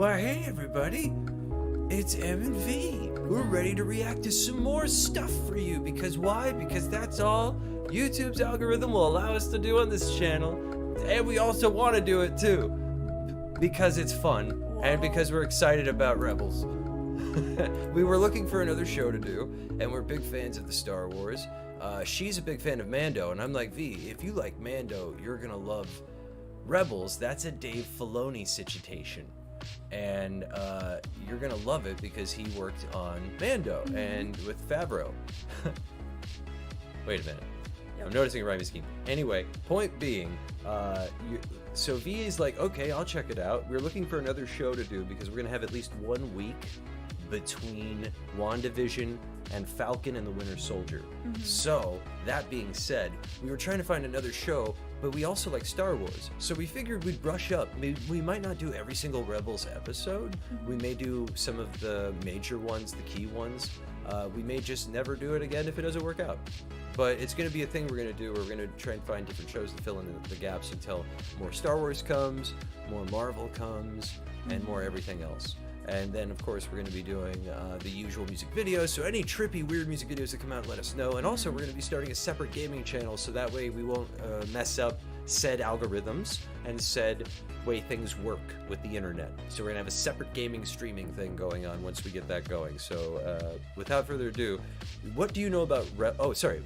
Why, hey everybody, it's M and V. We're ready to react to some more stuff for you because why? Because that's all YouTube's algorithm will allow us to do on this channel. And we also want to do it too because it's fun and because we're excited about Rebels. We were looking for another show to do and we're big fans of the Star Wars. She's a big fan of Mando and I'm like, V, if you like Mando, you're gonna love Rebels. That's a Dave Filoni situation. And you're gonna love it because he worked on Mando and with Favreau. Wait a minute. Yep. I'm noticing a rhyming scheme. Anyway, point being, so V is like, okay, I'll check it out. We're looking for another show to do because we're gonna have at least 1 week between WandaVision and Falcon and the Winter Soldier. So, that being said, we were trying to find another show, but we also like Star Wars. So we figured we'd brush up. We might not do every single Rebels episode. We may do some of the major ones, the key ones. We may just never do it again if it doesn't work out. But it's going to be a thing we're going to do. We're going to try and find different shows to fill in the gaps until more Star Wars comes, more Marvel comes, and more everything else. And then, of course, we're going to be doing the usual music videos. So any trippy, weird music videos that come out, let us know. And also, we're going to be starting a separate gaming channel, so that way we won't mess up said algorithms and said way things work with the internet. So we're going to have a separate gaming streaming thing going on once we get that going. So without further ado, what do you know about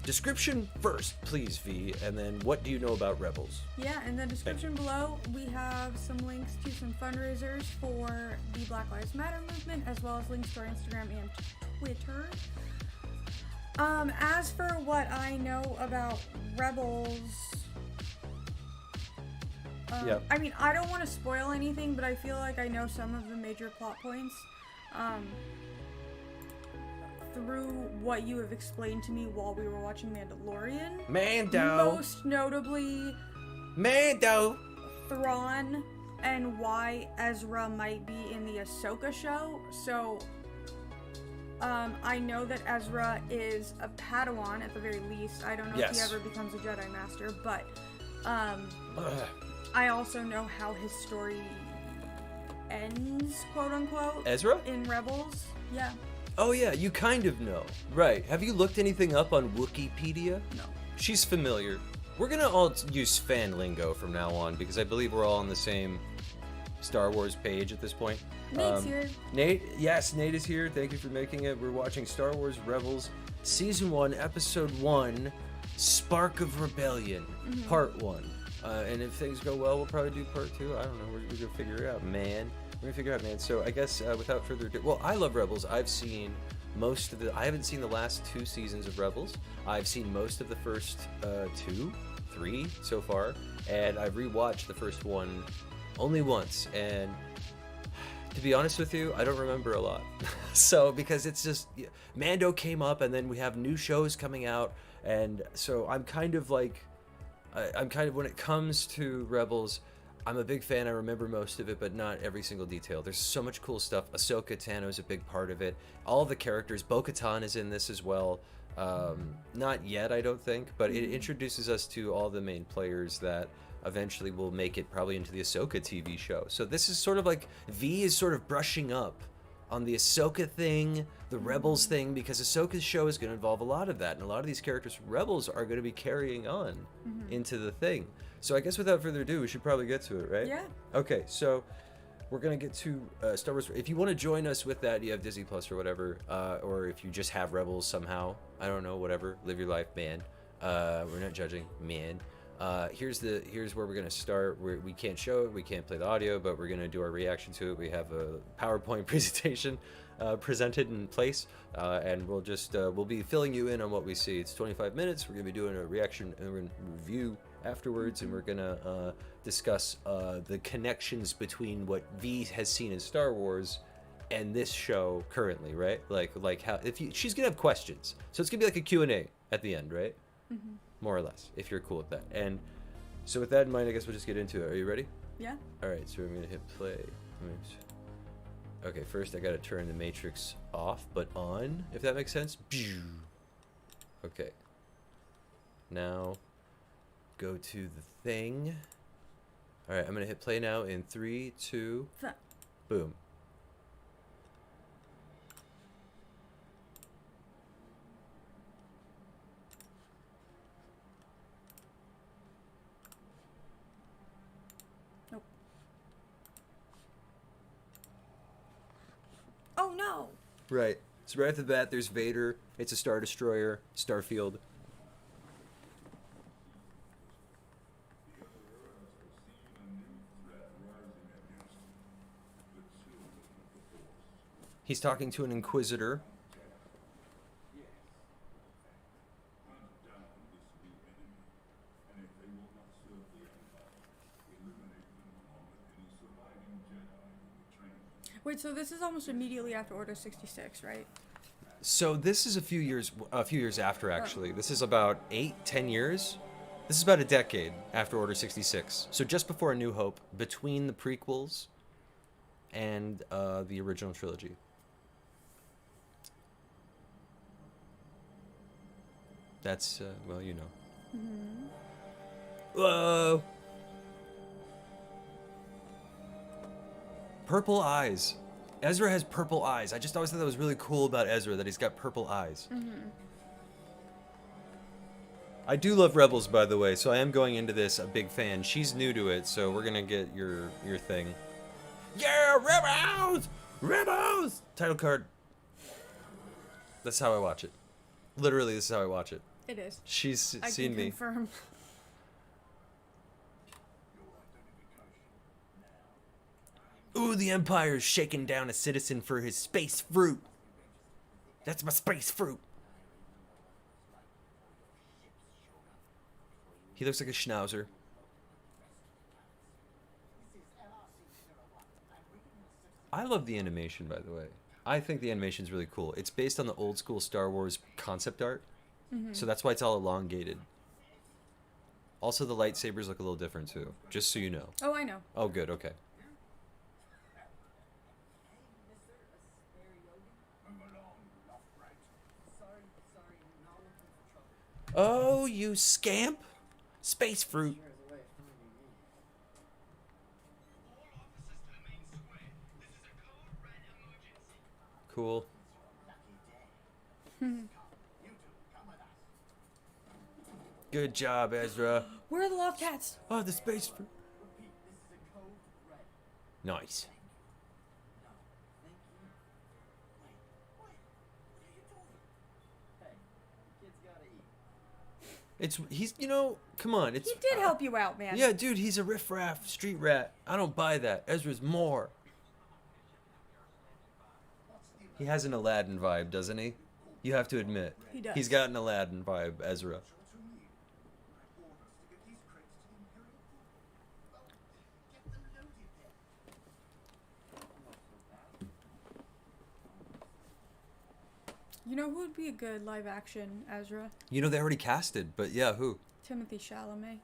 description first, please, V, and then what do you know about Rebels? Yeah, in the description below, we have some links to some fundraisers for the Black Lives Matter movement, as well as links to our Instagram and Twitter. As for what I know about Rebels, I mean, I don't want to spoil anything, but I feel like I know some of the major plot points through what you have explained to me while we were watching Mandalorian. Mando! Most notably, Mando! Thrawn and why Ezra might be in the Ahsoka show. So, I know that Ezra is a Padawan at the very least. I don't know if he ever becomes a Jedi Master, but I also know how his story ends, quote unquote. Ezra? In Rebels. Yeah. Oh yeah, you kind of know. Right. Have you looked anything up on Wikipedia? No. She's familiar. We're gonna all use fan lingo from now on because I believe we're all on the same Star Wars page at this point. Nate's here. Nate, yes, Nate is here. Thank you for making it. We're watching Star Wars Rebels, Season 1, Episode 1, Spark of Rebellion, Part 1. And if things go well, we'll probably do Part 2. I don't know. We're gonna figure it out, man. So I guess without further ado, well, I love Rebels. I've seen most of I haven't seen the last 2 seasons of Rebels. I've seen most of the first 2, 3 so far, and I've rewatched the first one only once. And to be honest with you, I don't remember a lot. So because it's just Mando came up, and then we have new shows coming out, and so I'm kind of like. When it comes to Rebels, I'm a big fan. I remember most of it, but not every single detail. There's so much cool stuff. Ahsoka Tano is a big part of it. All the characters. Bo-Katan is in this as well. Not yet, I don't think, but it introduces us to all the main players that eventually will make it probably into the Ahsoka TV show. So this is sort of like V is sort of brushing up on the Ahsoka thing, the Rebels thing, because Ahsoka's show is going to involve a lot of that, and a lot of these characters from Rebels are going to be carrying on into the thing. So I guess without further ado, we should probably get to it, right? Yeah. Okay, so we're going to get to Star Wars. If you want to join us with that, you have Disney Plus or whatever, or if you just have Rebels somehow, I don't know, whatever, live your life, man. We're not judging, man. Here's where we're gonna start. We can't show it, we can't play the audio, but we're gonna do our reaction to it. We have a PowerPoint presentation presented in place, and we'll be filling you in on what we see. It's 25 minutes. We're gonna be doing a reaction and we're gonna review afterwards, and we're gonna discuss the connections between what V has seen in Star Wars and this show currently, right? Like how she's gonna have questions, so it's gonna be like a Q&A at the end, right? More or less, if you're cool with that. And so with that in mind, I guess we'll just get into it. Are you ready? Yeah. Alright, so I'm going to hit play. Okay, first I got to turn the Matrix off, but on, if that makes sense. Okay. Now, go to the thing. Alright, I'm going to hit play now in 3, 2, boom. Right. So right off the bat, there's Vader. It's a Star Destroyer, Starfield. He's talking to an Inquisitor. Wait, so this is almost immediately after Order 66, right? So this is a few years after, actually. This is about 8-10 years. This is about a decade after Order 66. So just before A New Hope, between the prequels and the original trilogy. That's, well, you know. Mm-hmm. Whoa! Purple eyes. Ezra has purple eyes. I just always thought that was really cool about Ezra, that he's got purple eyes. Mm-hmm. I do love Rebels, by the way, so I am going into this a big fan. She's new to it, so we're gonna get your thing. Yeah, Rebels! Rebels! Title card. That's how I watch it. Literally, this is how I watch it. It is. She's I seen can me. confirm. Ooh, the Empire's shaking down a citizen for his space fruit. That's my space fruit. He looks like a schnauzer. I love the animation, by the way. I think the animation's really cool. It's based on the old school Star Wars concept art, so that's why it's all elongated. Also, the lightsabers look a little different, too, just so you know. Oh, I know. Oh, good, okay. Oh, you scamp! Space fruit. Cool. Good job, Ezra. Where are the loft cats? Oh, the space fruit. Nice. He's, you know, come on. It's, He did help you out, man. Yeah, dude, he's a riffraff street rat. I don't buy that. Ezra's more. He has an Aladdin vibe, doesn't he? You have to admit. He does. He's got an Aladdin vibe, Ezra. You know who would be a good live action Ezra? You know, they already casted, but yeah, who? Timothy Chalamet.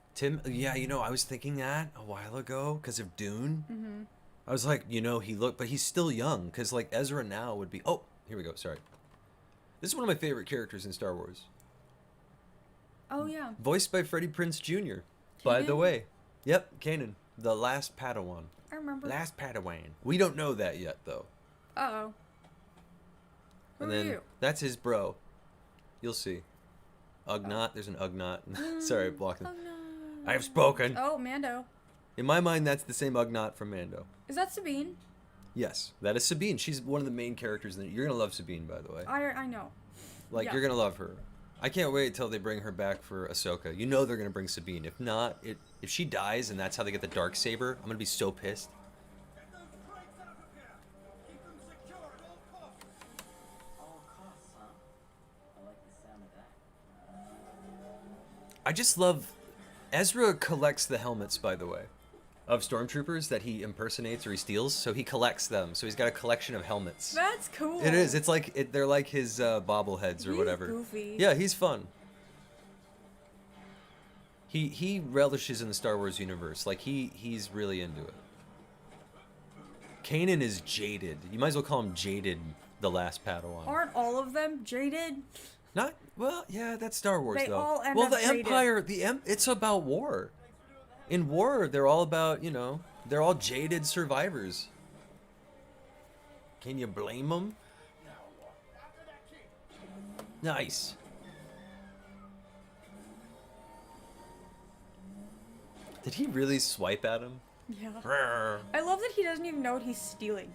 Yeah, you know, I was thinking that a while ago because of Dune. Mm-hmm. I was like, you know, but he's still young because, like, Ezra now would be. Oh, here we go. Sorry. This is one of my favorite characters in Star Wars. Oh, yeah. Voiced by Freddie Prinze Jr., by the Kanan? way. Yep, Kanan. The last Padawan. I remember. Last Padawan. We don't know that yet, though. Uh-oh. Who And are then you? that's his bro. You'll see. Ugnaught. There's an Ugnaught. Sorry, blocking. Oh, no. I have spoken. Oh, Mando. In my mind, that's the same Ugnaught from Mando. Is that Sabine? Yes, that is Sabine. She's one of the main characters. You're gonna love Sabine, by the way. I know. Like, Yeah. you're gonna love her. I can't wait till they bring her back for Ahsoka. You know they're gonna bring Sabine. If not, if she dies and that's how they get the dark saber, I'm gonna be so pissed. I just love Ezra collects the helmets, by the way, of stormtroopers that he impersonates or he steals. So he collects them. So he's got a collection of helmets. That's cool. It is. It's like they're like his bobbleheads or He's whatever. goofy. Yeah, he's fun. He relishes in the Star Wars universe. Like he's really into it. Kanan is jaded. You might as well call him Jaded, the last Padawan. Aren't all of them jaded? Not well, yeah, that's Star Wars They though. all end well, up the jaded. Empire, it's about war. In war, they're all about, you know, they're all jaded survivors. Can you blame them? Nice. Did he really swipe at him? Yeah. Rawr. I love that he doesn't even know what he's stealing.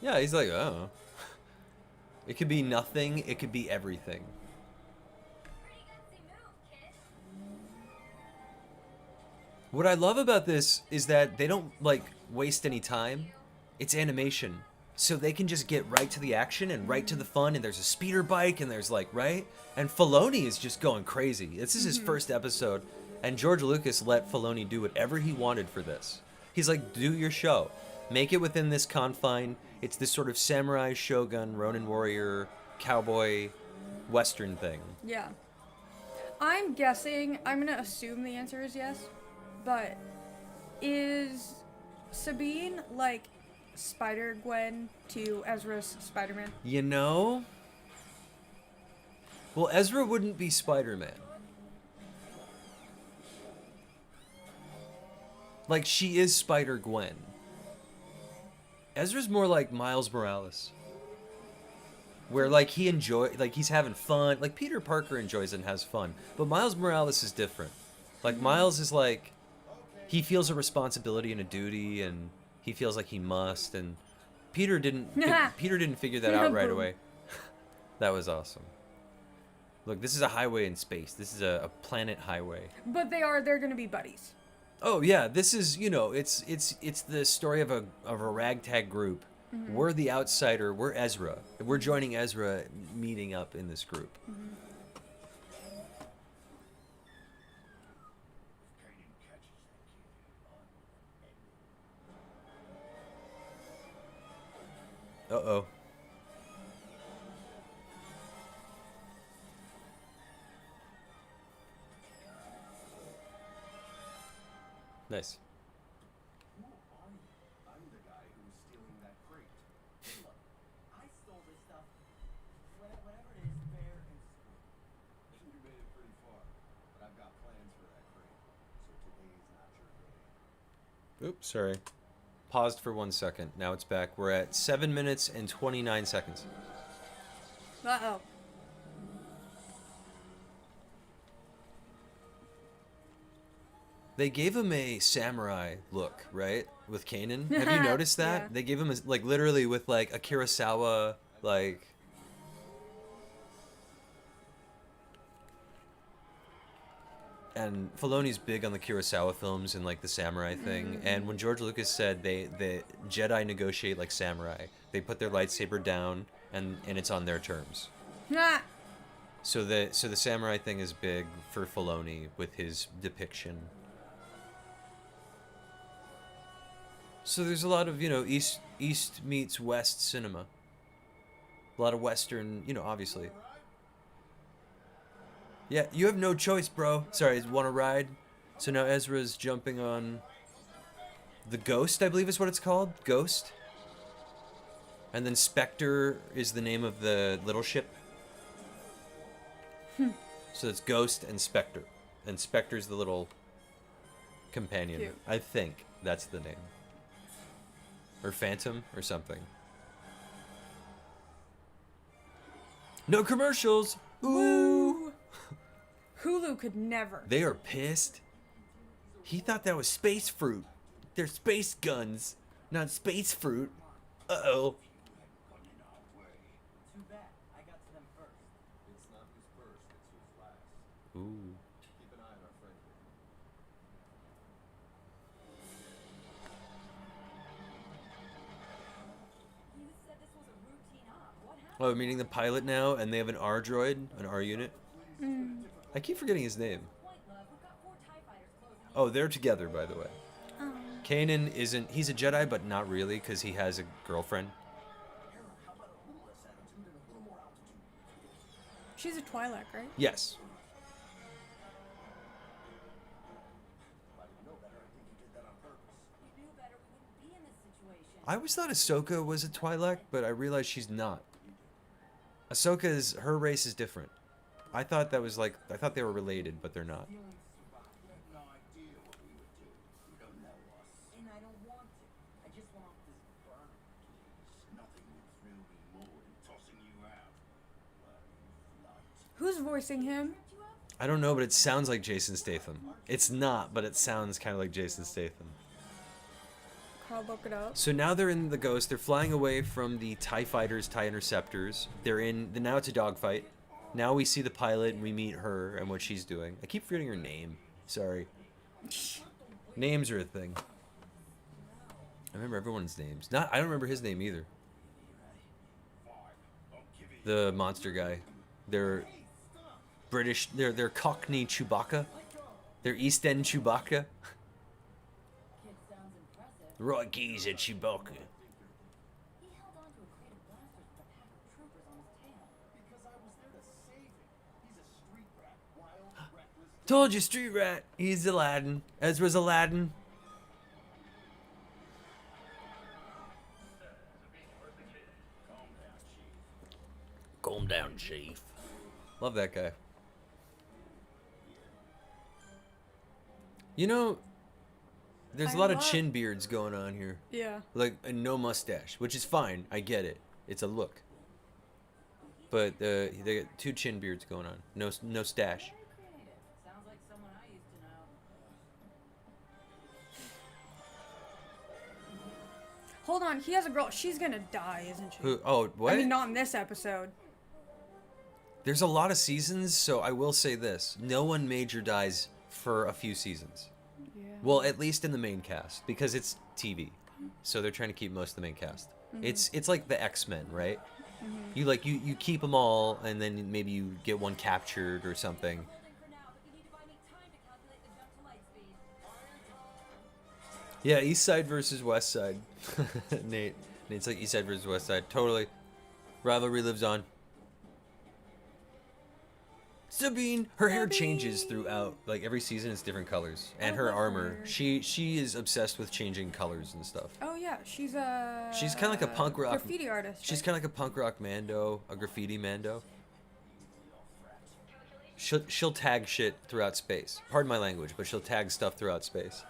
Yeah, he's like, oh. It could be nothing. It could be everything. What I love about this is that they don't, like, waste any time. It's animation. So they can just get right to the action and right to the fun, and there's a speeder bike, and there's, like, right? And Filoni is just going crazy. This is his first episode, and George Lucas let Filoni do whatever he wanted for this. He's like, do your show. Make it within this confine. It's this sort of samurai, shogun, Ronin warrior, cowboy, western thing. Yeah. I'm guessing, I'm going to assume the answer is yes, but is Sabine like Spider-Gwen to Ezra's Spider-Man? You know? Well, Ezra wouldn't be Spider-Man. Like, she is Spider-Gwen. Ezra's more like Miles Morales. Where, like, he's having fun. Like, Peter Parker enjoys it and has fun. But Miles Morales is different. Like, Miles is like, he feels a responsibility and a duty, and he feels like he must, and Peter didn't figure that out right away. That was awesome. Look, this is a highway in space. This is a planet highway. But they're going to be buddies. Oh yeah, this is, you know, it's the story of a ragtag group. Mm-hmm. We're the outsider. We're Ezra. We're joining Ezra, meeting up in this group. Mm-hmm. Uh-oh. Nice. I'm the guy who was stealing that crate. Hey, look, I stole this stuff. Whatever it is, fair and square. You made it pretty far, but I've got plans for that crate. So today is not your day. Oops, sorry. Paused for 1 second. Now it's back. We're at 7 minutes and 29 seconds. Uh-oh. They gave him a samurai look, right? With Kanan. Have you noticed that? Yeah. They gave him, like, literally with, like, a Kurosawa, like... And Filoni's big on the Kurosawa films and, like, the samurai thing. And when George Lucas said the Jedi negotiate like samurai, they put their lightsaber down, and it's on their terms. Ah. So the samurai thing is big for Filoni with his depiction. So there's a lot of, you know, East meets West cinema. A lot of Western, you know, obviously. Yeah, you have no choice, bro. Sorry, want to ride? So now Ezra's jumping on the Ghost, I believe is what it's called. Ghost. And then Spectre is the name of the little ship. So it's Ghost and Spectre. And Spectre's the little companion. Cute. I think that's the name. Or Phantom or something. No commercials! Ooh! Hulu could never. They are pissed. He thought that was space fruit. They're space guns, not space fruit. Uh-oh. Too bad. I got to them first. It's not who's first, it's who's last. Ooh. Keep an eye on our friend here. You said this was a routine op. What happened? Oh, we're meeting the pilot now, and they have an R droid, an R unit. I keep forgetting his name. Point, love. We've got 4 TIE fighters closing in. Oh, they're together, by the way. Oh. Kanan isn't... He's a Jedi, but not really, because he has a girlfriend. How about a little less attitude and a little more altitude? She's a Twi'lek, right? Yes. If I didn't know better, I think you did that on purpose. If we knew better, we wouldn't be in this situation. I always thought Ahsoka was a Twi'lek, but I realized she's not. Ahsoka's... Her race is different. I thought that was like... I thought they were related, but they're not. You have no idea what we would do. You don't know us. And I don't want to. I just want this burn. Nothing would thrill me more than tossing you out. While you flight. Who's voicing him? I don't know, but it sounds like Jason Statham. It's not, but it sounds kind of like Jason Statham. I'll look it up. So now they're in the Ghost. They're flying away from the TIE fighters, TIE interceptors. Now it's a dogfight. Now we see the pilot and we meet her and what she's doing. I keep forgetting her name. Sorry. Names are a thing. I remember everyone's names. I don't remember his name either. The monster guy. They're British. They're Cockney Chewbacca. They're East End Chewbacca. Kid sounds impressive. Right geezer Chewbacca. He held on to a crate of blasters with a pack of troopers on his tail. Because I was there to save him. He's a street rat. Wild, reckless. Told you, street rat. He's Aladdin. Ezra's Aladdin. Calm down, Chief. Love that guy. You know, there's a lot of chin beards going on here. Yeah. Like, and no mustache, which is fine. I get it. It's a look. But they got 2 chin beards going on. No stash. Very creative. Sounds like someone I used to know. Hold on, he has a girl. She's gonna die, isn't she? Who? Oh, what? I mean, not in this episode. There's a lot of seasons, so I will say this. No one major dies for a few seasons. Yeah. Well, at least in the main cast, because it's TV. So they're trying to keep most of the main cast. It's like the X-Men, right? You keep them all, and then maybe you get one captured or something. Holding for now, but you need to buy me time to calculate the jump to light speed. Yeah, East Side versus West Side. Nate's like East Side versus West Side. Totally. Rivalry lives on. Sabine, her hair changes throughout. Like every season, it's different colors, and her love armor. her. She is obsessed with changing colors and stuff. Oh yeah, she's a. She's kind of like a punk rock. graffiti artist. She's kind of like a punk rock Mando, a graffiti Mando. She'll tag shit throughout space. Pardon my language, but she'll tag stuff throughout space.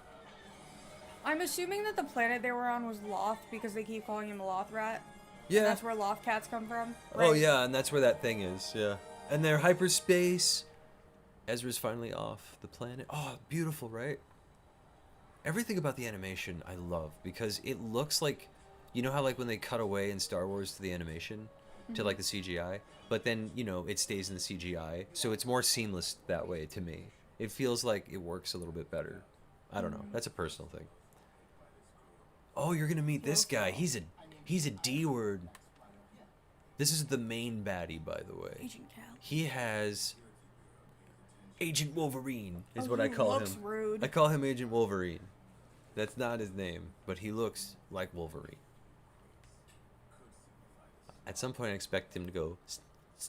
I'm assuming that the planet they were on was Loth because they keep calling him a Loth rat. Yeah. That's where Loth cats come from. Oh right? yeah, and that's where that thing is. Yeah. And they're hyperspace. Ezra's finally off the planet. Oh, beautiful, right? Everything about the animation I love because it looks like, you know how like when they cut away in Star Wars to the animation, to like the CGI, but then it stays in the CGI, so it's more seamless that way to me. It feels like it works a little bit better. I don't know. That's a personal thing. Oh, you're gonna meet this guy. He's a D word. This is the main baddie, by the way. Agent Cal. He has Agent Wolverine is Oh, what I he call looks him. rude. I call him Agent Wolverine. That's not his name, but he looks like Wolverine. At some point, I expect him to go. Next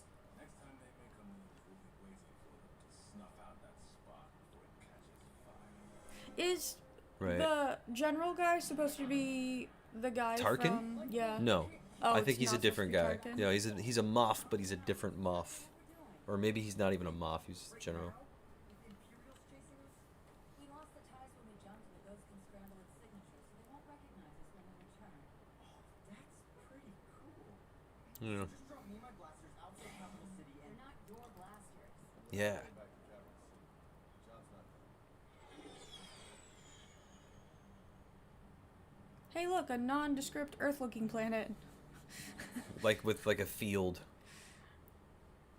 time they make a move, we'll be waiting for them to snuff out that spot before it catches fire. Right. The general guy supposed to be the guy Tarkin? from... Yeah. No, Oh, I it's think he's a not different guy. supposed to be Tarkin? Yeah, he's a Moff, but he's a different Moff, or maybe he's not even a Moff. He's general. If the Imperials chasing us, we lost the ties when we jumped, and the ghost can scramble its signature, so they won't recognize us when we return. That's pretty cool. Yeah. Just drop me and my blasters outside Capital City They're and not your blasters. Yeah. back to Capital City. John's not done. Hey, look, a nondescript Earth-looking planet. Like with like a field.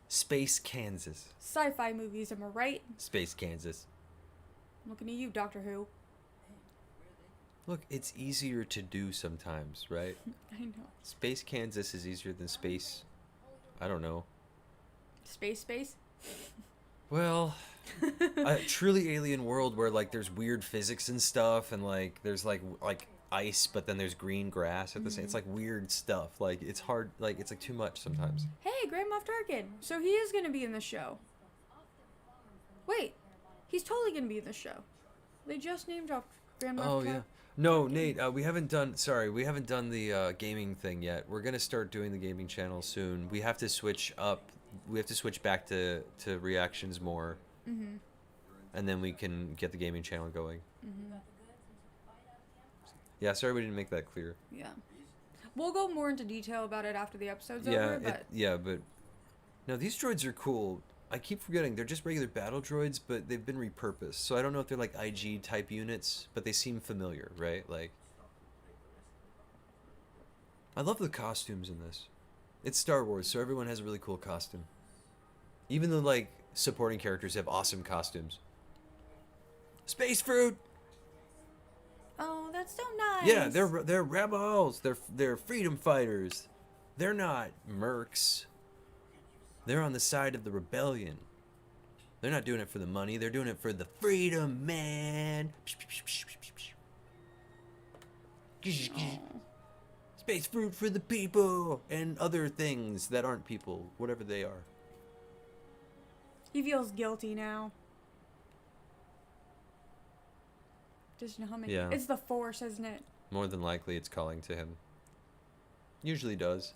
Space Kansas. Sci-fi movies, am I right? Space Kansas. I'm looking at you, Doctor Who. Look, it's easier to do sometimes, right? I know. Space Kansas is easier than space. I don't know. Space? Well, a truly alien world where like there's weird physics and stuff, and like there's like ice, but then there's green grass at the same. It's like weird stuff. Like it's hard. Like it's like too much sometimes. Hey, Grand Moff Tarkin. So he is going to be in this show. Wait, he's totally going to be in this show. They just named off Grand Moff Oh Tarkin. yeah. No, Nate, we haven't done. Sorry, we haven't done the gaming thing yet. We're gonna start doing the gaming channel soon. We have to switch up. We have to switch back to reactions more, and then we can get the gaming channel going. Yeah, sorry we didn't make that clear. Yeah. We'll go more into detail about it after the episode's Yeah, over, but but no, these droids are cool. I keep forgetting they're just regular battle droids, but they've been repurposed. So I don't know if they're like IG type units, but they seem familiar, right? Like I love the costumes in this. It's Star Wars, so everyone has a really cool costume. Even the like supporting characters have awesome costumes. Space fruit. Oh, that's so nice. Yeah, they're rebels. They're freedom fighters. They're not mercs. They're on the side of the rebellion. They're not doing it for the money. They're doing it for the freedom, man. Space fruit for the people and other things that aren't people, whatever they are. He feels guilty now. Just you know how many? Yeah. It's the Force, isn't it? More than likely, it's calling to him. Usually does.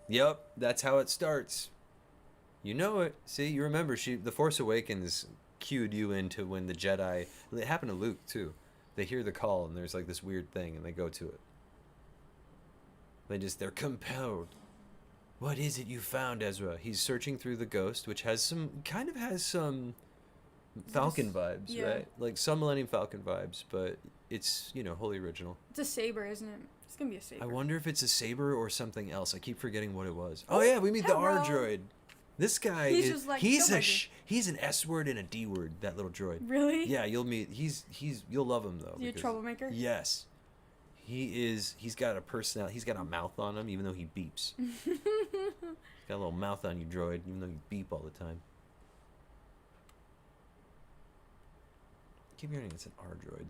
Yep, that's how it starts. You know it. See, you remember the Force Awakens cued you into when the Jedi. It happened to Luke too. They hear the call and there's like this weird thing and they go to it. They're compelled. What is it you found, Ezra? He's searching through the ghost, which has some Falcon vibes, yeah. right? Like some Millennium Falcon vibes, but it's, wholly original. It's a saber, isn't it? It's gonna be a saber. I wonder if it's a saber or something else. I keep forgetting what it was. Oh yeah, we meet the R hello. droid. This guy He's is just like, he's "Don't a mind me." he's an S word and a D word, that little droid. Really? Yeah, you'll meet you'll love him though. Is he a because- troublemaker? Yes. He's got a personality. He's got a mouth on him even though he beeps. He's got a little mouth on you, droid, even though you beep all the time. I keep hearing it's an R droid.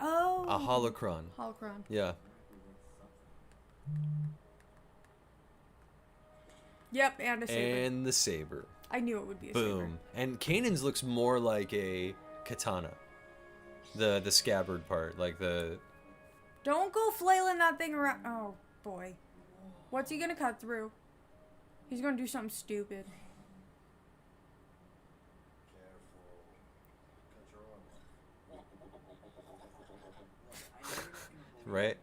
Oh. A holocron. Holocron. Yeah. Yep, and a saber. And the saber. I knew it would be a saber. Boom. And Kanan's looks more like a katana. The scabbard part, like the Don't go flailing that thing around. Oh boy, what's he gonna cut through? He's gonna do something stupid. right?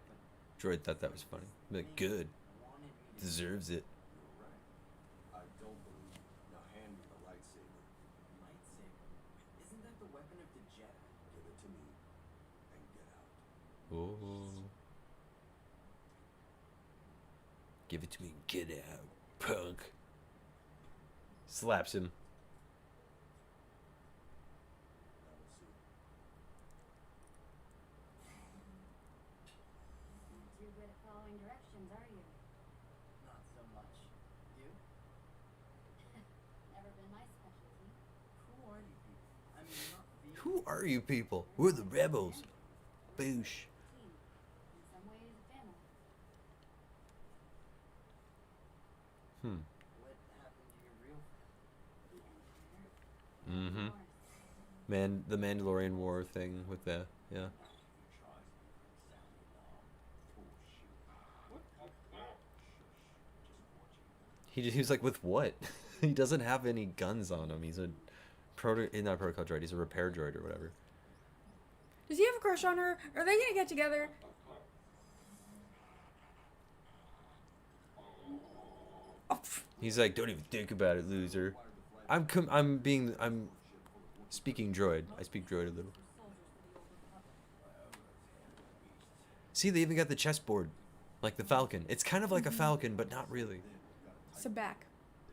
Droid thought that was funny. Like, good. Deserves it. I don't believe you. Now hand me the lightsaber. Lightsaber? Isn't that the weapon of the Jedi? Give it to me and get out. Oh. Give it to me. Get out, punk. Slaps him. Now we'll see. Not too good at following directions, are you? Not so much. You? Never been my specialty. Who are you people? I mean, not the... Who are you people? We're the rebels. Boosh. Team. In some ways, a family. Hmm. What happened to your real family? The Empire. Mm-hmm. Wars. The Mandalorian War thing with the, yeah. He tries me for sounding alarm. Bullshit. Shush. Just watching. He was like, with what? He doesn't have any guns on him. He's a not a protocol droid. He's a repair droid or whatever. Does he have a crush on her? Are they gonna get together? Oh, pff. He's like, don't even think about it, loser. I'm speaking droid. I speak droid a little. See, they even got the chessboard, like the Falcon. It's kind of like a Falcon, but not really. Sabak.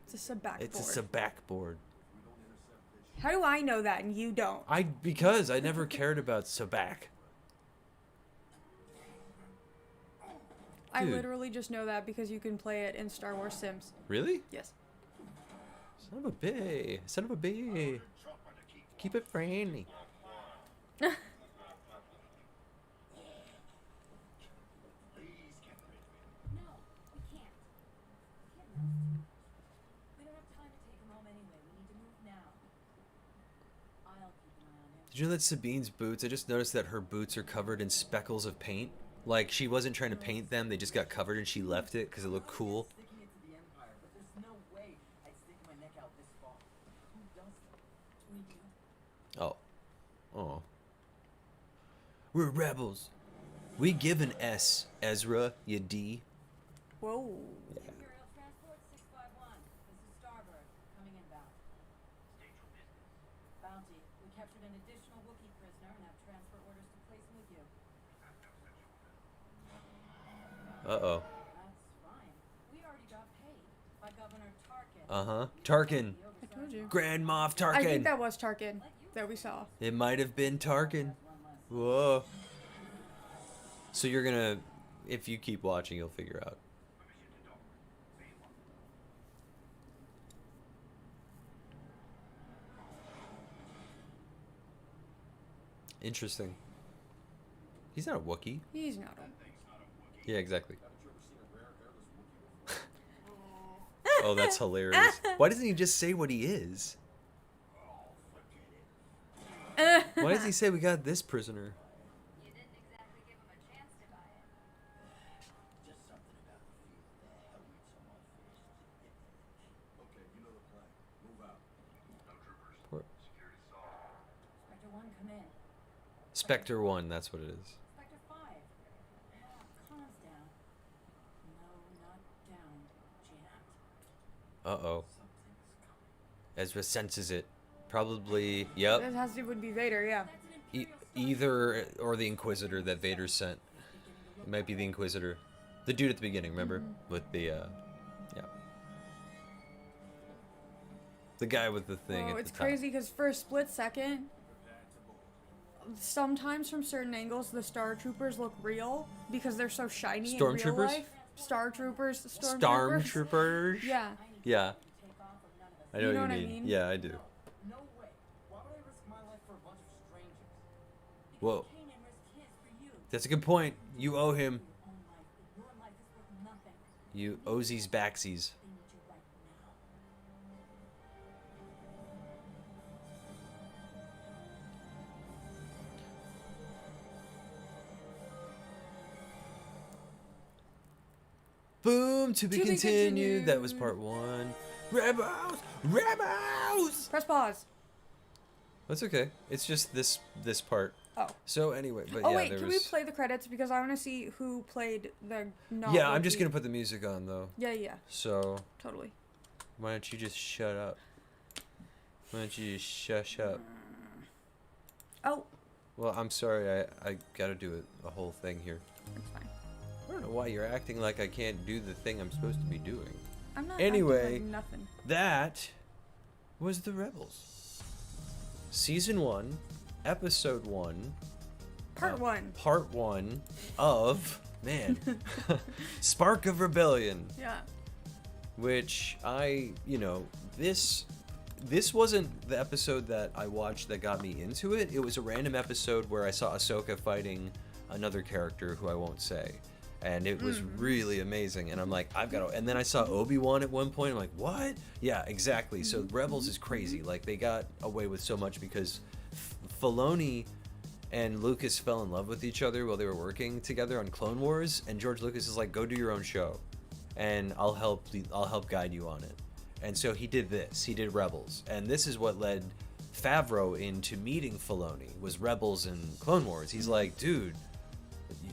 It's a sabak It's board. a sabak board. How do I know that and you don't? Because I never cared about sabak. I Dude. literally just know that because you can play it in Star Wars Sims. Really? Yes. Son of a bitch. Son of a bitch. Keep it friendly. No, we can't. We can't rest too much. We don't have time to take him home anyway. We need to move now. I'll keep an eye on him. Did you know that Sabine's boots? I just noticed that her boots are covered in speckles of paint. Like she wasn't trying to paint them; they just got covered, and she left it because it looked cool. Sticking it to the Empire, but there's no way I'd stick my neck out this far. Who does that? We do. Oh, oh. We're rebels. We give an S, Ezra. You D. Whoa. Imperial Transport 651. This is Starbird. Coming inbound. Uh-oh. That's fine. We already got paid by Governor Tarkin. Uh-huh. Tarkin. I told you. Grand Moff Tarkin. I think that was Tarkin that we saw. It might have been Tarkin. Whoa. So you're gonna, if you keep watching, you'll figure out. Interesting. He's not a Wookiee. He's not a... Yeah, exactly. Oh, that's hilarious. Why doesn't he just say what he is? Why does he say we got this prisoner? You didn't exactly give him a chance to buy it. Just something about the feel. The hell with someone first. Okay, you know the plan. Move out. Poor- Spectre 1, come in. Spectre 1, that's what it is. Spectre 5. Comms down. No, not down. Jammed. Uh-oh. Ezra senses it. Probably, yep. That has to would be Vader, yeah. That's an Imperial Either or the Inquisitor that Vader sent. It might be the Inquisitor. The dude at the beginning, remember? With the, yeah. The guy with the thing Oh, at it's the top. crazy because for a split second, sometimes from certain angles, the Star Troopers look real because they're so shiny in real Stormtroopers? life. Star Troopers, Stormtroopers. Stormtroopers? Yeah. Yeah. take off or none of us. I know You know what what I you mean. mean? Yeah, I do. No way. Why would I risk my life for a bunch of strangers? Whoa. Kanan risked his for you. That's a good point. You owe him. Your own life, but your life is worth nothing. You Ozzy's backsies. They need you right now. Boom, to be To be continued. That was continued. part 1. Rebels! Rebels! Press pause. That's okay. It's just this part. Oh. So anyway, but Oh yeah, wait, there can was. we play the credits because I want to see who played the not Yeah, I'm just Wookiee. gonna put the music on though. Yeah, So totally. why don't you just shut up? Why don't you just shush up? Oh, Well, I'm sorry. I gotta do a whole thing here. that's fine. I don't know why you're acting like I can't do the thing I'm supposed to be doing. I'm not Anyway. acting like nothing. That was the Rebels. Season 1, Episode 1. Part 1. Part 1 of, man, Spark of Rebellion. Yeah. Which this wasn't the episode that I watched that got me into it. It was a random episode where I saw Ahsoka fighting another character who I won't say. And it was really amazing. And I'm like, I've got to... And then I saw Obi-Wan at one point. I'm like, what? Yeah, exactly. So Rebels is crazy. Like, they got away with so much because Filoni and Lucas fell in love with each other while they were working together on Clone Wars. And George Lucas is like, go do your own show. And I'll help guide you on it. And so he did this. He did Rebels. And this is what led Favreau into meeting Filoni, was Rebels and Clone Wars. He's like, dude...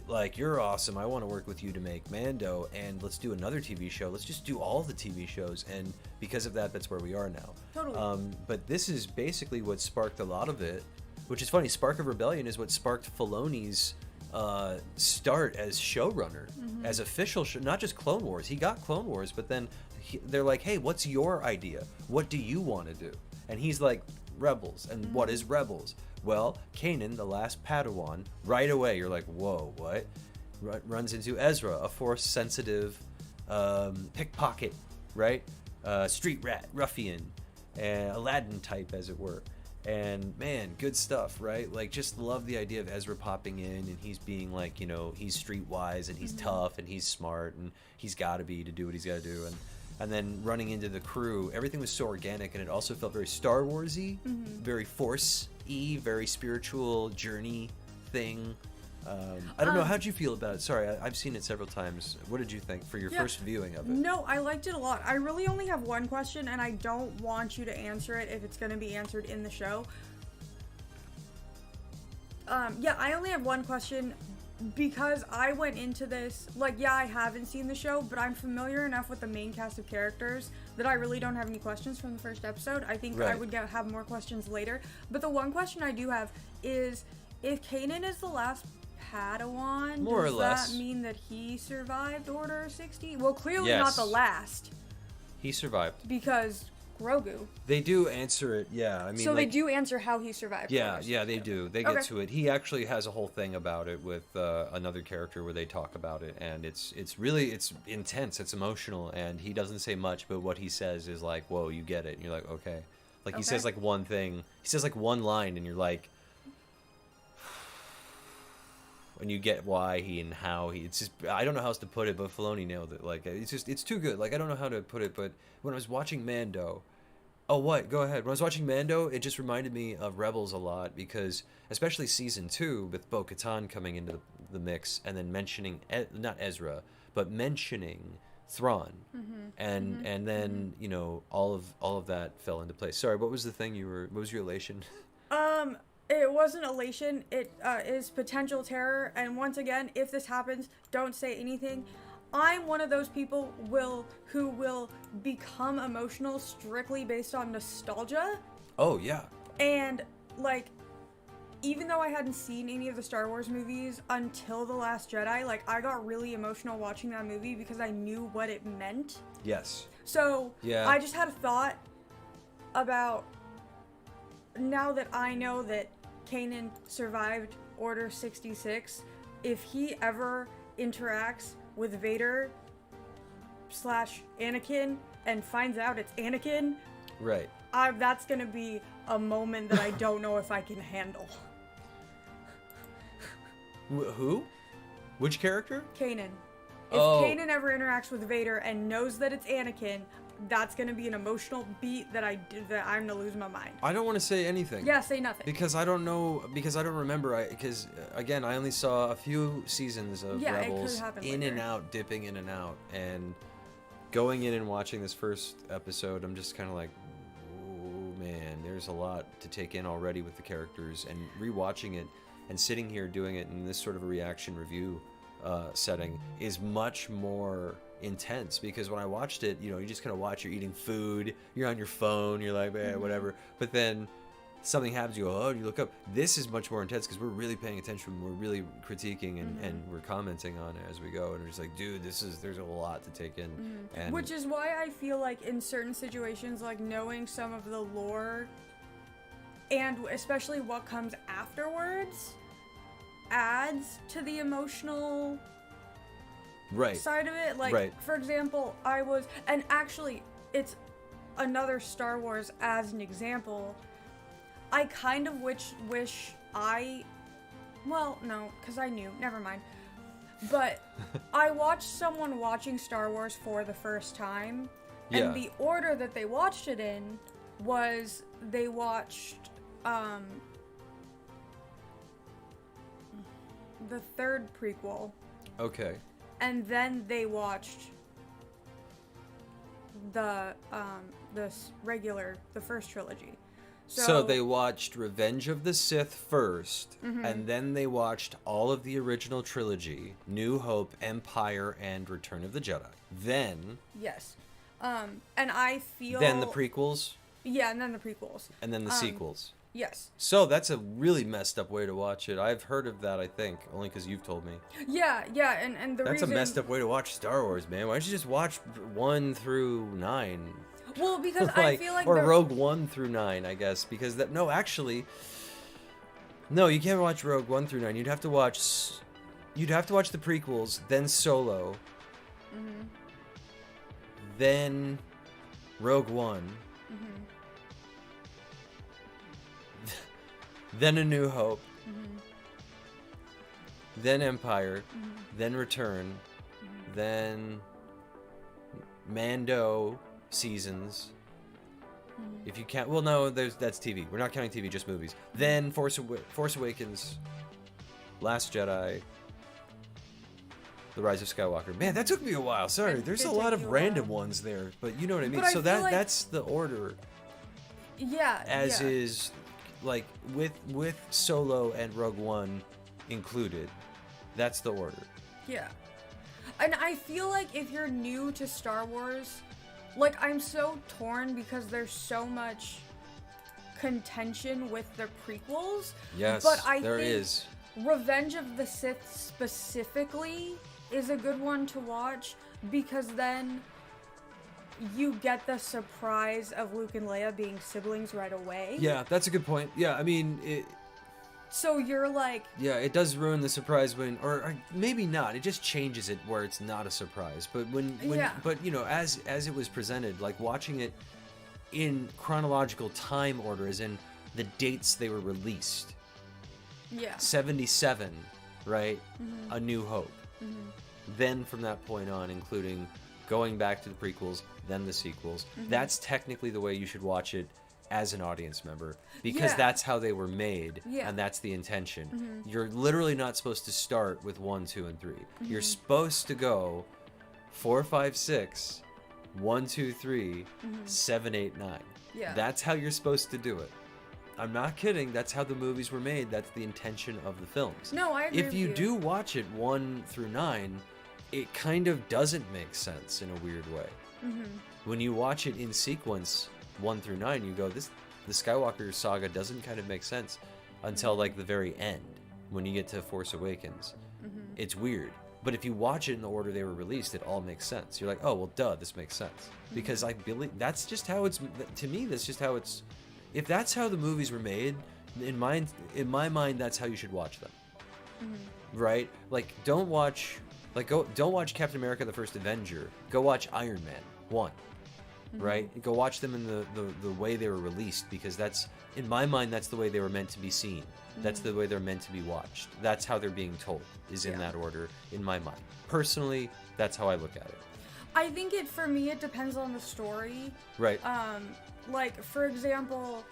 Like, you're awesome. I want to work with you to make Mando, and let's do another TV show. Let's just do all the TV shows, and because of that, that's where we are now. Totally. But this is basically what sparked a lot of it, which is funny. Spark of Rebellion is what sparked Filoni's start as showrunner, as official show, not just Clone Wars. He got Clone Wars, but then they're like, hey, what's your idea? What do you want to do? And he's like, Rebels. And what is Rebels? Well, Kanan, the last Padawan, right away you're like, whoa, what? Runs into Ezra, a Force-sensitive pickpocket, right? Street rat, ruffian, Aladdin type, as it were. And man, good stuff, right? Like, just love the idea of Ezra popping in and he's being like, he's streetwise and he's tough and he's smart and he's got to be to do what he's got to do. And then running into the crew, everything was so organic, and it also felt very Star Wars-y, very Force-y, very spiritual journey thing. I don't know, how'd you feel about it? Sorry, I've seen it several times. What did you think for your first viewing of it? No, I liked it a lot. I really only have one question, and I don't want you to answer it if it's going to be answered in the show. I only have one question. Because I went into this, I haven't seen the show, but I'm familiar enough with the main cast of characters that I really don't have any questions from the first episode. I think I would have more questions later. But the one question I do have is, if Kanan is the last Padawan. More or Does less. that mean that he survived Order 60? Well, clearly Yes. not the last, He survived. because Grogu. They do answer it, yeah. I mean, So they like, do answer how he survived. Yeah, Order yeah, they 62. do. They get Okay. to it. He actually has a whole thing about it with another character where they talk about it, and it's intense, it's emotional, and he doesn't say much, but what he says is like, "Whoa, you get it." And you're like, "Okay." Like he says Okay. like one thing, he says like one line, and you're like, and you get why he and how he. It's just I don't know how else to put it, but Filoni nailed it. Like it's too good. Like I don't know how to put it, but when I was watching Mando. Oh, what? Go ahead. When I was watching Mando, it just reminded me of Rebels a lot because, especially season 2, with Bo-Katan coming into the mix and then mentioning not Ezra, but mentioning Thrawn, and then you know all of that fell into place. Sorry, what was the thing what was your elation? It wasn't elation. It is potential terror. And once again, if this happens, don't say anything. I'm one of those people who will become emotional strictly based on nostalgia. Oh yeah, And, like, even though I hadn't seen any of the Star Wars movies until The Last Jedi, like, I got really emotional watching that movie because I knew what it meant. yes, So, Yeah. I just had a thought about, now that I know that Kanan survived Order 66, if he ever interacts with Vader / Anakin and finds out it's Anakin, right. that's gonna be a moment that I don't know if I can handle. Who? Which character? Kanan. If Oh. Kanan ever interacts with Vader and knows that it's Anakin, that's gonna be an emotional beat that I'm gonna lose my mind. I don't want to say anything. Yeah, say nothing. Because I don't know. Because I don't remember. Because again, I only saw a few seasons of Yeah, it could Rebels, happen in later. and out, dipping in and out, and going in and watching this first episode. I'm just kind of like, oh man, there's a lot to take in already with the characters, and rewatching it and sitting here doing it in this sort of a reaction review setting is much more intense, because when I watched it, you know, you just kind of watch, you're eating food, you're on your phone, you're like, whatever, but then something happens, you go, oh, you look up. This is much more intense because we're really paying attention, we're really critiquing and we're commenting on it as we go, and we're just like, dude, there's a lot to take in. And Which is why I feel like in certain situations, like knowing some of the lore and especially what comes afterwards adds to the emotional right, side of it. Like, Right. for example, and actually, it's another Star Wars as an example. I kind of wish well, no, because I knew, never mind. But I watched someone watching Star Wars for the first time, Yeah. and the order that they watched it in was they watched the third prequel, okay, and then they watched the first trilogy. so they watched Revenge of the Sith first, and then they watched all of the original trilogy, New Hope, Empire, and Return of the Jedi. Then Yes. And I feel the prequels, Yeah, and then the prequels. and then the sequels. Yes. So that's a really messed up way to watch it. I've heard of that, I think, only because you've told me. Yeah, and the That's reason a messed up way to watch Star Wars, man. Why don't you just watch 1 through 9? Well, because I feel like or the- Rogue 1 through 9, I guess, because that actually, no, you can't watch Rogue 1 through 9. You'd have to watch the prequels, then Solo, then Rogue One, then A New Hope, then Empire, then Return, then Mando seasons. If you count, well, no, that's TV. We're not counting TV, just movies. Then Force Awakens, Last Jedi, The Rise of Skywalker. Man, that took me a while. Sorry, It there's did a lot take of you a random while. ones there, but you know what I mean. But I So feel like- that's the order, Yeah. as yeah. is, like with Solo and Rogue One included. That's the order. Yeah. And I feel like if you're new to Star Wars, like, I'm so torn because there's so much contention with the prequels. Yes, But I there think is. Revenge of the Sith specifically is a good one to watch because then you get the surprise of Luke and Leia being siblings right away. Yeah, that's a good point. Yeah, I mean, So you're like, yeah, it does ruin the surprise or maybe not. It just changes it where it's not a surprise. But but you know, as it was presented, like watching it in chronological time order, as in the dates they were released. yeah. 77, right? A New Hope. Then from that point on, including going back to the prequels, then the sequels. That's technically the way you should watch it as an audience member, because Yeah. that's how they were made, Yeah. and that's the intention. You're literally not supposed to start with 1, 2, and 3. You're supposed to go 4, 5, 6, 1, 2, 3, 7, 8, 9. Yeah. That's how you're supposed to do it. I'm not kidding. That's how the movies were made. That's the intention of the films. No, I agree If with you you. do watch it 1 through 9, it kind of doesn't make sense in a weird way. When you watch it in sequence 1 through 9, you go, the Skywalker saga doesn't kind of make sense until like the very end when you get to Force Awakens. It's weird. But if you watch it in the order they were released, it all makes sense. You're like, oh, well, duh, this makes sense. Because I believe that's just how it's, to me, that's just how it's, if that's how the movies were made, in my mind, that's how you should watch them. Right? Like, don't watch Captain America: The First Avenger. Go watch Iron Man 1. Right? Go watch them in the way they were released, because that's, in my mind, that's the way they were meant to be seen. That's the way they're meant to be watched. That's how they're being told, is in that order, in my mind. Personally, that's how I look at it. I think for me, it depends on the story. Right. Like, for example,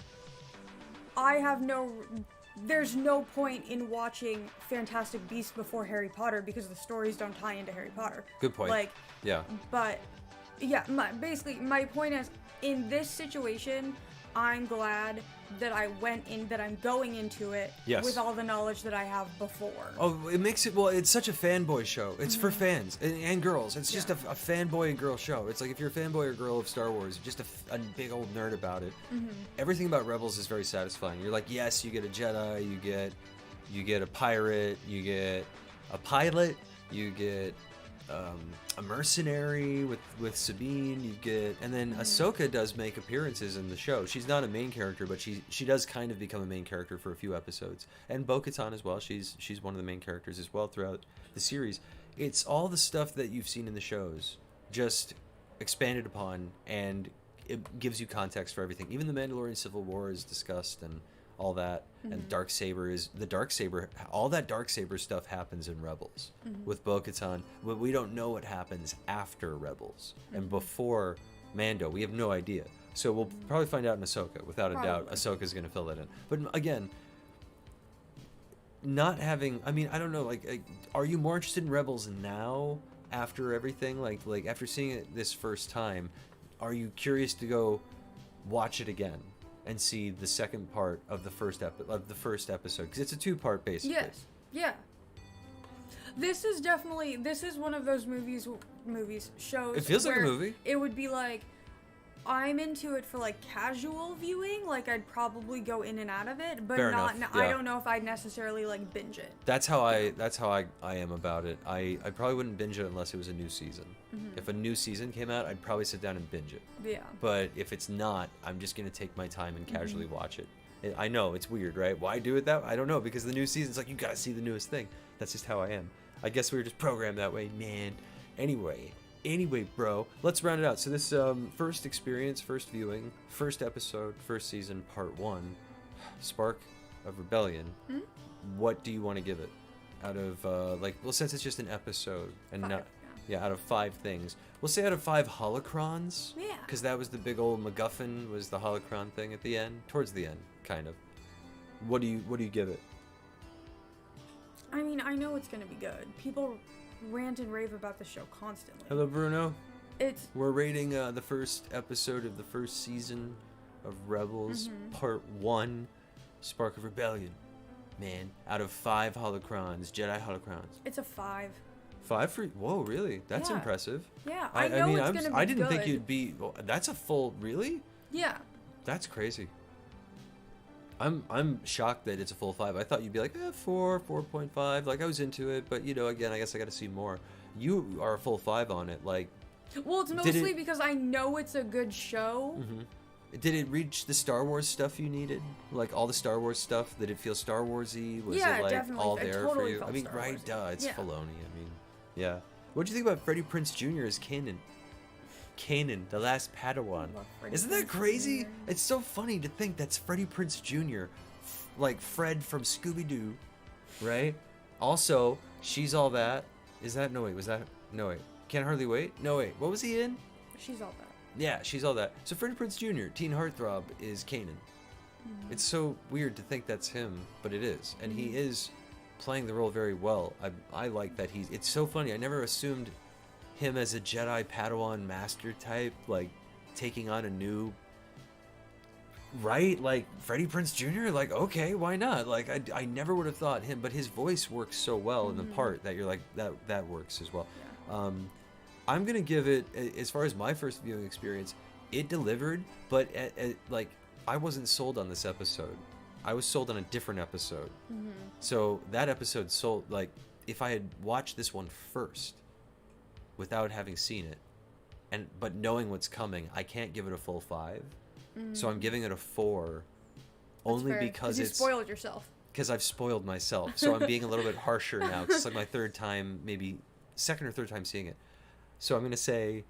there's no point in watching Fantastic Beasts before Harry Potter because the stories don't tie into Harry Potter. Good point. Like, yeah. but, yeah, my point is, in this situation, I'm glad that I'm going into it Yes. with all the knowledge that I have before. Oh, it makes it, well, it's such a fanboy show. It's for fans and girls. It's just a fanboy and girl show. It's like if you're a fanboy or girl of Star Wars, just a big old nerd about it. Everything about Rebels is very satisfying. You're like, yes, you get a Jedi, you get a pirate, you get a pilot, you get a mercenary with Sabine, you get, and then Ahsoka does make appearances in the show. She's not a main character, but she does kind of become a main character for a few episodes. And Bo-Katan as well. She's one of the main characters as well throughout the series. It's all the stuff that you've seen in the shows, just expanded upon, and it gives you context for everything. Even the Mandalorian Civil War is discussed and all that. And all that Darksaber stuff happens in Rebels with Bo-Katan. But we don't know what happens after Rebels and before Mando. We have no idea. So we'll probably find out in Ahsoka, without a doubt. Ahsoka's going to fill that in. But again, not having, I mean, I don't know, like are you more interested in Rebels now after everything? Like after seeing it this first time, are you curious to go watch it again and see the second part of the first episode, because it's a 2-part basically? Yes. Yeah. This is one of those shows. It feels like a where movie. It would be like, I'm into it for like casual viewing. Like I'd probably go in and out of it, but Fair not. enough, I yeah. don't know if I'd necessarily like binge it. That's how I am about it. I probably wouldn't binge it unless it was a new season. If a new season came out, I'd probably sit down and binge it. Yeah. But if it's not, I'm just gonna take my time and casually watch it. I know it's weird, right? Why do it that way? I don't know, because the new season's like, you gotta see the newest thing. That's just how I am. I guess we were just programmed that way, man. Anyway, bro, let's round it out. So this first experience, first viewing, first episode, first season, part 1, Spark of Rebellion. What do you want to give it? Out of since it's just an episode and 5, not, out of 5 things, we'll say out of 5 holocrons. Yeah. Because that was the big old MacGuffin, was the holocron thing at the end, towards the end, kind of. What do you give it? I mean, I know it's gonna be good. People rant and rave about the show constantly. Hello, Bruno. We're rating the first episode of the first season of Rebels, part 1, Spark of Rebellion. Man, out of 5 holocrons, Jedi holocrons. It's a 5. 5 for, whoa, really? That's Yeah. impressive. Yeah, I know it's gonna be I didn't think good. you'd be. That's a full, really? Yeah. That's crazy. I'm shocked that it's a full 5. I thought you'd be like 4, 4.5. Like I was into it, but again, I guess I got to see more. You are a full 5 on it. Like, well, it's mostly because I know it's a good show. did it reach the Star Wars stuff you needed? Like all the Star Wars stuff? Did it feel Star Warsy? Was Yeah, it like definitely. all It there totally for you? felt I mean, Star right? Warsy. Duh, it's Yeah. Filoni. I mean, yeah. What'd you think about Freddie Prinze Jr. as Kanan? Kanan, the last Padawan. love Freddie Isn't that Prinze crazy? Jr.. It's so funny to think that's Freddie Prinze Jr., like Fred from Scooby-Doo, right? Also, She's All That. Is that? No, wait, was that? No, wait. Can't Hardly Wait? No, wait. What was he in? She's all that. Yeah, She's All That. So Freddie Prinze Jr., teen heartthrob, is Kanan. It's so weird to think that's him, but it is. And he is playing the role very well. I like that he's... It's so funny. I never assumed him as a Jedi Padawan master type, like, taking on a new... Right? Like, Freddie Prinze Jr.? Like, okay, why not? Like, I never would have thought him, but his voice works so well in the part that you're like, that works as well. Yeah. I'm going to give it, as far as my first viewing experience, it delivered, but like, I wasn't sold on this episode. I was sold on a different episode. So that episode sold, like, if I had watched this one first without having seen it, but knowing what's coming, I can't give it a full 5. So I'm giving it a 4 only Fair, because you it's... spoiled yourself. Because I've spoiled myself. So I'm being a little bit harsher now. 'Cause it's like my third time, maybe second or third time seeing it. So I'm going to say,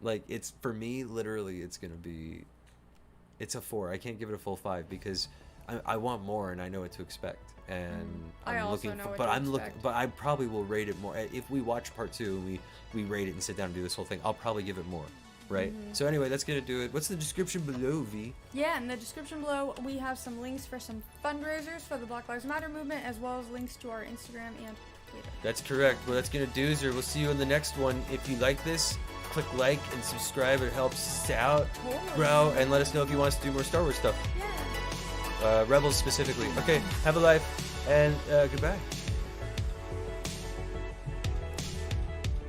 like, it's, for me, literally, it's going to be, it's a 4. I can't give it a full 5 because I want more and I know what to expect. And I I'm also looking know for, what but to I'm looking, expect. but I probably will rate it more. If we watch part 2 and we rate it and sit down and do this whole thing, I'll probably give it more. Right? So anyway, that's going to do it. What's the description below, V? Yeah, in the description below, we have some links for some fundraisers for the Black Lives Matter movement, as well as links to our Instagram and Twitter. That's correct. Well, that's going to do it. We'll see you in the next one. If you like this, click like and subscribe. It helps us out, bro. And let us know if you want us to do more Star Wars stuff. Yeah. Rebels specifically. Okay, have a life, and goodbye.